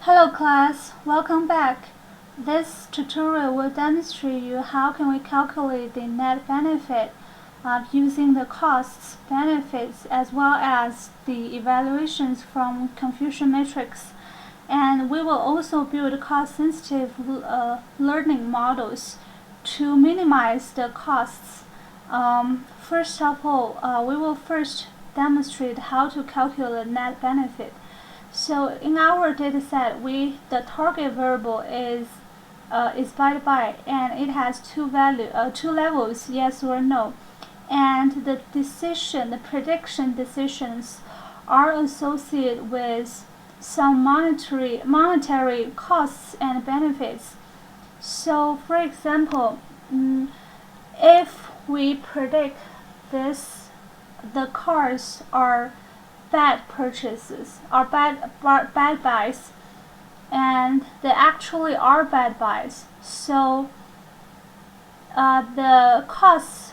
Hello class, welcome back. This tutorial will demonstrate you how can we calculate the net benefit using the costs, benefits, as well as the evaluations from confusion matrix. And we will also build cost-sensitive learning models to minimize the costs. First of all, we will first demonstrate how to calculate net benefit. So in our dataset, the target variable is by, and it has two levels, yes or no, and the prediction decisions are associated with some monetary costs and benefits. So, for example, if we predict the cars are bad purchases, are bad buys, and they actually are bad buys. So the costs,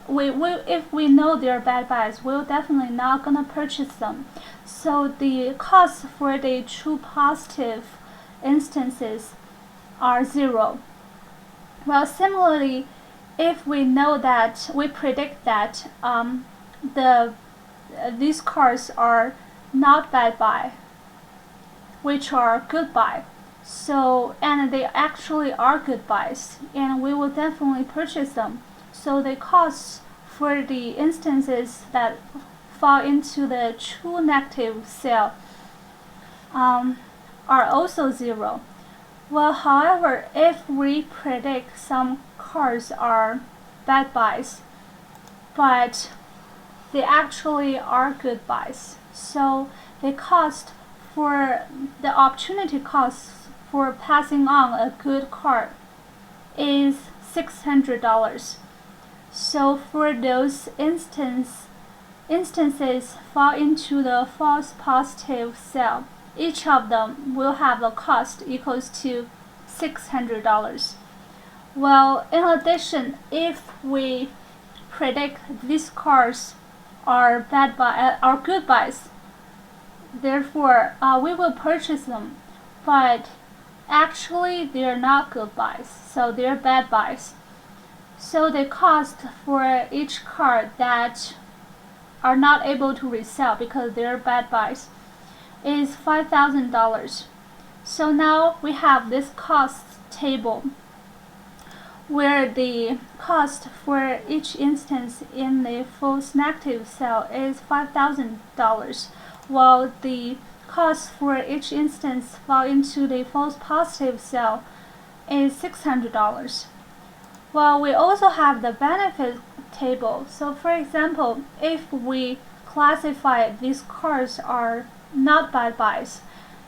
if we know they're bad buys, we're definitely not gonna purchase them. So the costs for the true positive instances are 0. Well, similarly, if we know that we predict that these cars are not bad buy, which are good buy. So, and they actually are good buys, and we will definitely purchase them. So the costs for the instances that fall into the true negative cell are also 0. Well, however, if we predict some cars are bad buys, but they actually are good buys, so the opportunity cost for passing on a good car is $600. So for those instances fall into the false positive cell, each of them will have a cost equals to $600. Well, in addition, if we predict these cars are good buys, therefore we will purchase them, but actually they're not good buys, so they're bad buys. So the cost for each car that are not able to resell because they're bad buys is $5,000. So now we have this cost table where the cost for each instance in the false negative cell is $5,000, while the cost for each instance fall into the false positive cell is $600. Well, we also have the benefit table. So for example, if we classify these cars are not bad buys,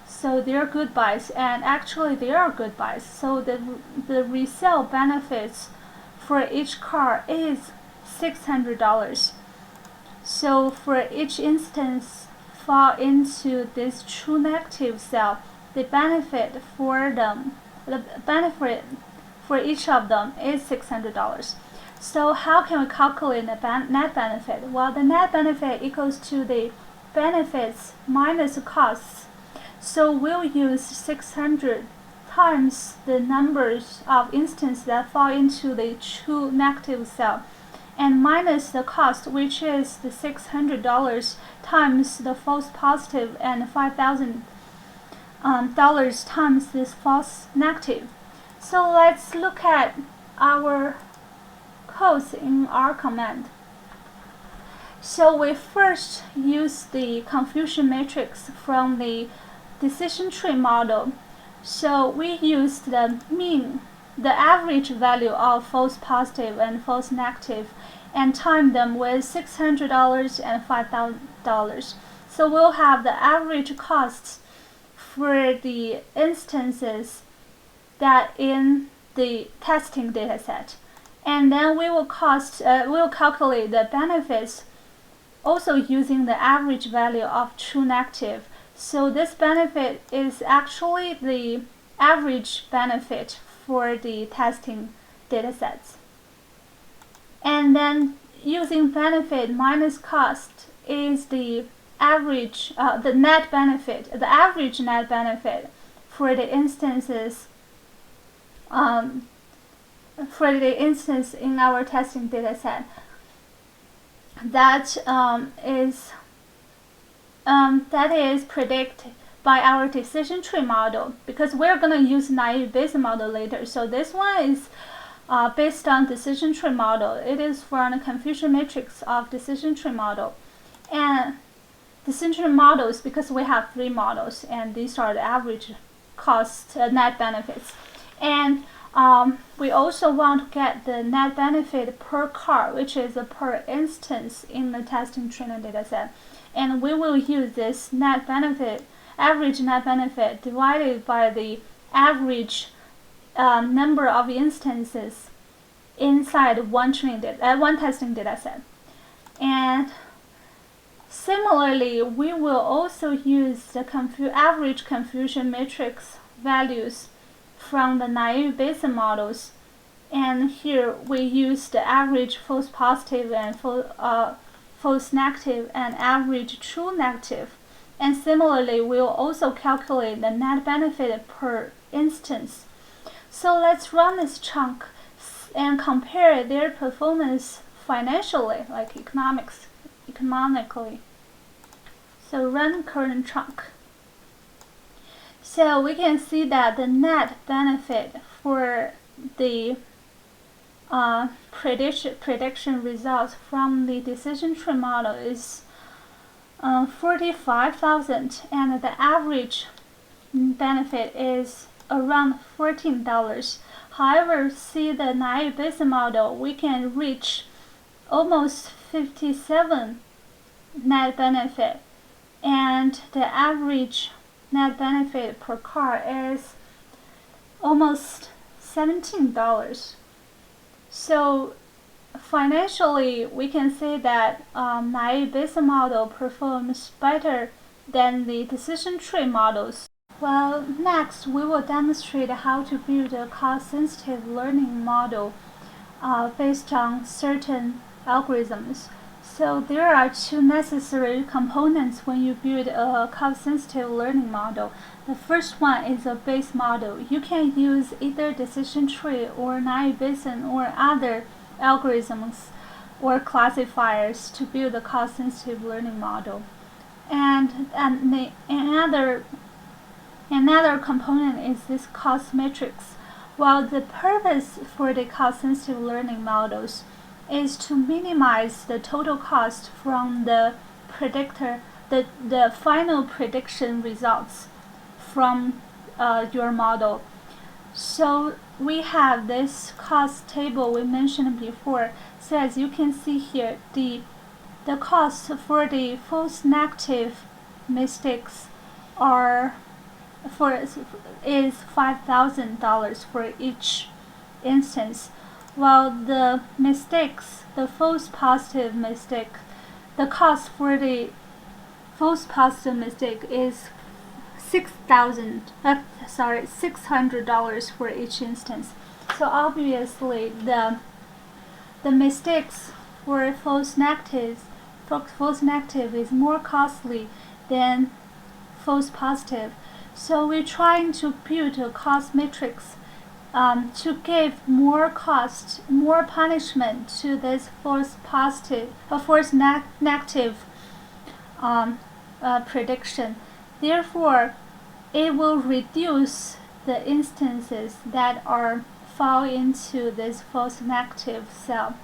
so they're good buys, and actually they are good buys, so the resale benefits for each car is $600. So for each instance fall into this true negative cell, the benefit for each of them is $600. So how can we calculate the net benefit? Well, the net benefit equals to the benefits minus the costs. So we'll use 600 times the numbers of instances that fall into the true negative cell, and minus the cost, which is the $600 times the false positive, and $5,000 times this false negative. So let's look at our codes in our command. So we first use the confusion matrix from the decision tree model. So we used the average value of false positive and false negative, and timed them with $600 and $5,000. So we'll have the average costs for the instances that in the testing dataset, and then we will calculate the benefits also using the average value of true negative. So this benefit is actually the average benefit for the testing datasets. And then using benefit minus cost is the average, the average net benefit for the instances in our testing data set that is predicted by our decision tree model, because we're going to use naive Bayes model later. So this one is based on decision tree model. It is from the confusion matrix of decision tree model. And decision tree models, because we have 3 models, and these are the average cost net benefits. And we also want to get the net benefit per car, which is per instance in the testing training data set. And we will use this net benefit, average net benefit, divided by the average number of instances inside one testing data set. And similarly, we will also use the average confusion matrix values from the naive Bayes models. And here we use the average false positive and false negative and average true negative. And similarly, we'll also calculate the net benefit per instance. So let's run this chunk and compare their performance financially, like economically. So run current chunk. So we can see that the net benefit for the prediction results from the decision tree model is 45,000, and the average benefit is around $14. However, see the naive Bayes model, we can reach almost 57 net benefit, and the average net benefit per car is almost $17. So financially, we can say that naive Bayes model performs better than the decision tree models. Well, next we will demonstrate how to build a cost-sensitive learning model based on certain algorithms. So there are 2 necessary components when you build a cost-sensitive learning model. The first one is a Bayes model. You can use either decision tree or naive Bayesian or other algorithms or classifiers to build a cost-sensitive learning model. And another component is this cost matrix. While the purpose for the cost-sensitive learning models is to minimize the total cost from the predictor, the final prediction results from your model. So we have this cost table we mentioned before. So as you can see here, the cost for the false negative mistakes is $5,000 for each instance, while the false positive mistake, the cost for the false positive mistake is $600 for each instance. So obviously the mistakes for false negative is more costly than false positive. So we're trying to build a cost matrix to give more cost, more punishment to this false negative prediction. Therefore, it will reduce the instances that fall into this false negative cell.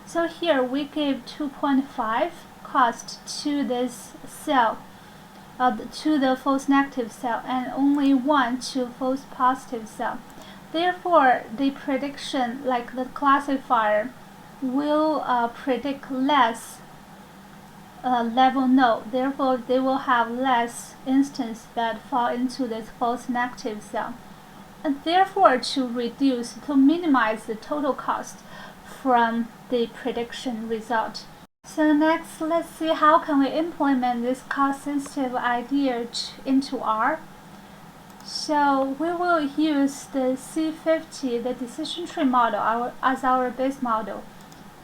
So here we give 2.5 cost to this cell, to the false negative cell, and only 1 to false positive cell. Therefore, the prediction, like the classifier, will predict less level node. Therefore, they will have less instances that fall into this false negative cell. And therefore, to minimize the total cost from the prediction result. So next, let's see how can we implement this cost-sensitive idea into R. So we will use the C50, the decision tree model, as our base model.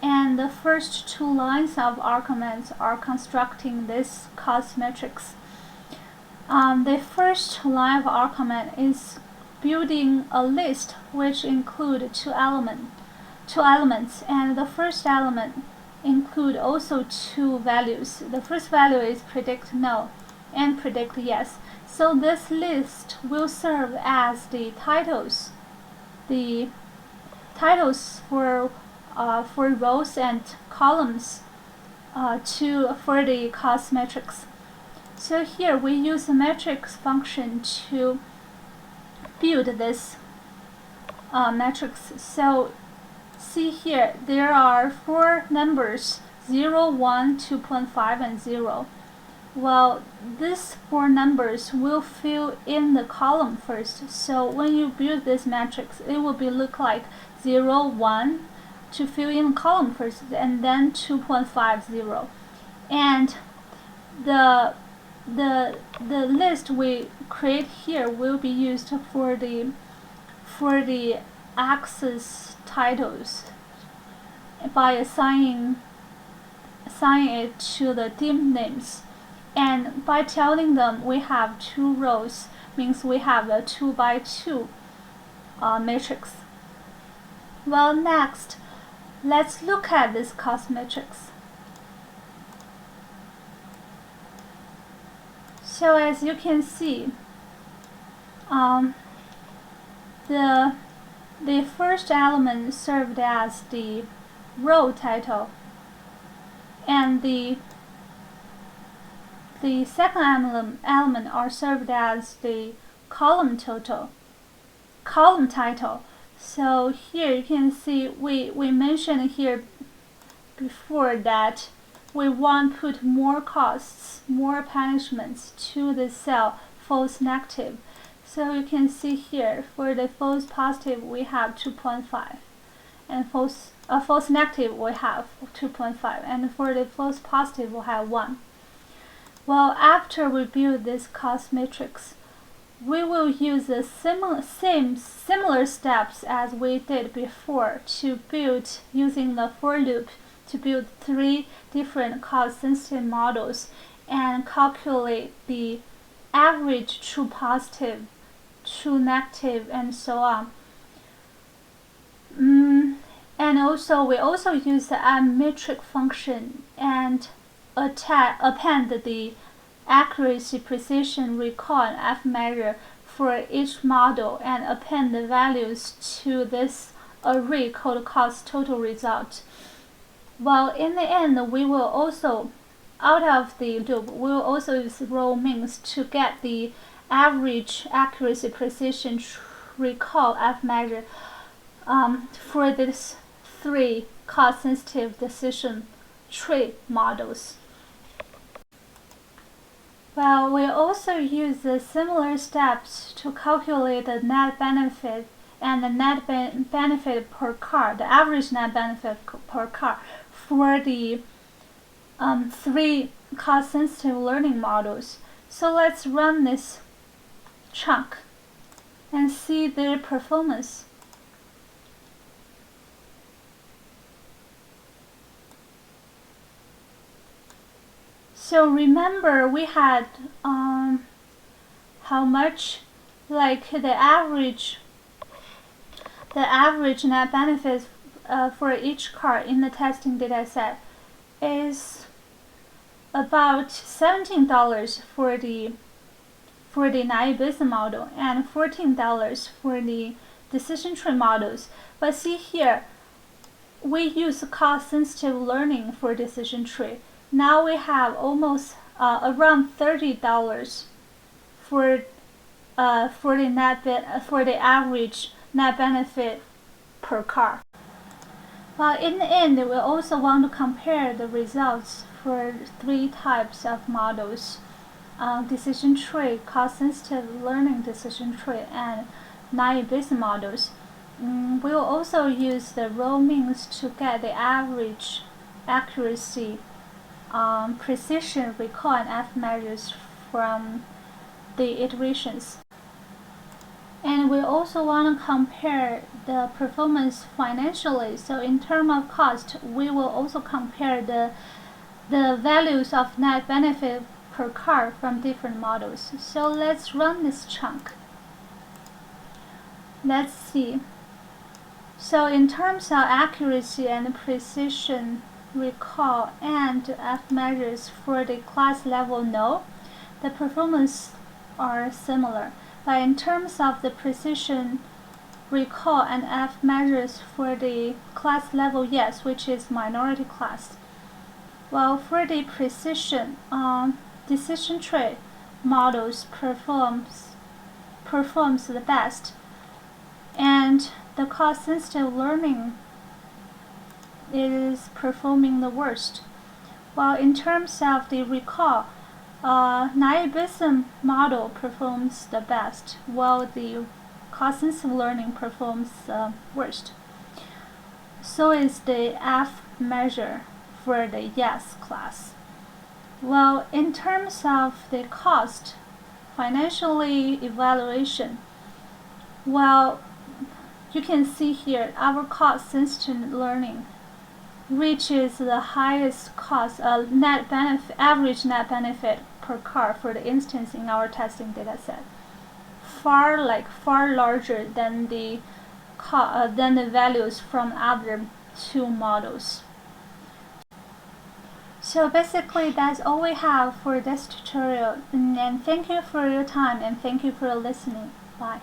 And the first 2 lines of our commands are constructing this cost matrix. The first line of our command is building a list which include two elements, and the first element include also two values. The first value is predict no and predict yes. So this list will serve as the titles for rows and columns for the cost matrix. So here we use the matrix function to build this matrix. So see here, there are four numbers: 0, 1, 2.5, and 0. Well, these four numbers will fill in the column first. So when you build this matrix, it will look like 0, 1 to fill in the column first, and then 2.5, 0. And the list we create here will be used for the axis titles by assigning it to the dim names, and by telling them we have two rows means we have a 2 by 2 matrix. Well, next let's look at this cost matrix. So as you can see, the first element served as the row title, and the second element are served as the column title. So here you can see we mentioned here before that we want to put more costs, more punishments to the cell false negative. So you can see here for the false positive we have 2.5, and false negative we have 2.5, and for the false positive we have 1. Well, after we build this cost matrix, we will use the similar steps as we did before to build using the for loop to build 3 different cost sensitive models and calculate the average true positive, true negative, and so on. And also we also use the metric function and append the accuracy, precision, recall, and F measure for each model, and append the values to this array called cost total result. Well, in the end, we will also, out of the loop, we will also use row means to get the average accuracy, precision, recall, F measure for these 3 cost-sensitive decision tree models. Well, we also use the similar steps to calculate the net benefit and the net benefit per car, the average net benefit per car for the 3 cost-sensitive learning models. So let's run this chunk and see their performance. So remember we had how much, like the average net benefit for each car in the testing data set is about $17 for the naive Bayes model and $14 for the decision tree models. But see here, we use cost-sensitive learning for decision tree. Now we have almost around $30 for the average net benefit per car. Well, in the end, we also want to compare the results for 3 types of models: decision tree, cost-sensitive learning decision tree, and naive Bayes models. We will also use the row means to get the average accuracy, precision, recall, and F measures from the iterations. And we also want to compare the performance financially. So in terms of cost, we will also compare the values of net benefit per car from different models. So let's run this chunk. Let's see. So in terms of accuracy and precision, recall, and F measures for the class level, no, the performance are similar. But in terms of the precision, recall, and F measures for the class level, yes, which is minority class. Well, for the precision, decision tree models performs the best, and the cost-sensitive learning is performing the worst. While in terms of the recall, naive Bayes model performs the best, while the cost-sensitive learning performs worst. So is the F measure for the yes class. Well, in terms of the cost, financially evaluation, well, you can see here our cost-sensitive learning reaches the highest cost net benefit, average net benefit per car for the instance in our testing dataset, far larger than the values from other two models. So basically that's all we have for this tutorial, and thank you for your time and thank you for listening. Bye.